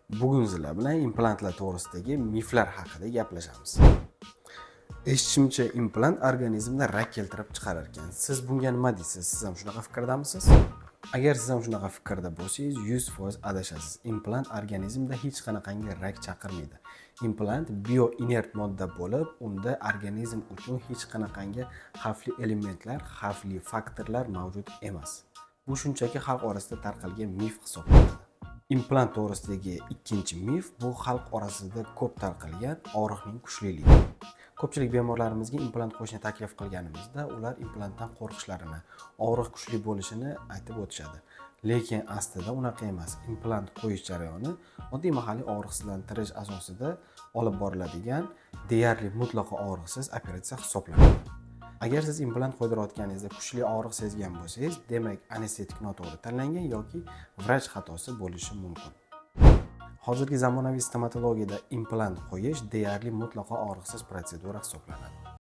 Bugun sizlar bilan implantlar to'g'risidagi miflar haqida gaplashamiz. Eshitishimcha, implant organizmda rak keltirib chiqarar ekan. Siz bunga nima deysiz? Siz ham shunaqa fikrdamisiz? Agar siz ham shunaqa fikrda bo'lsangiz, 100% adashasiz. Implant organizmda hech qanaqangi rak chaqirmaydi. Implant bioinert modda bo'lib, unda organizm uchun hech qanaqangi xavfli elementlar, xavfli faktorlar mavjud emas. Bu shunchaki xalq orasida tarqalgan mif hisoblanadi. Implant to'g'risidagi ikkinchi mif bu xalq orasida ko'p tarqalgan og'riqning kuchliligi. Ko'pchilik bemorlarimizga implant qo'yishni taklif qilganimizda ular implantdan qo'rqishlarini, og'riq kuchli bo'lishini aytib o'tishadi. Lekin aslida unaqa emas. Implant qo'yish jarayoni oddiy mahalliy og'riqsizlantirish asosida olib boriladigan deyarli mutlaqo og'riqsiz operatsiya hisoblanadi. Agar siz implant qo'ydirayotganingizda kuchli og'riq sezgan bo'lsangiz, demak anestetik noto'g'ri tanlangan yoki vrach xatosi bo'lishi mumkin. Hozirgi zamonaviy stomatologiyada implant qo'yish deyarli mutlaqo og'riqsiz protsedura hisoblanadi.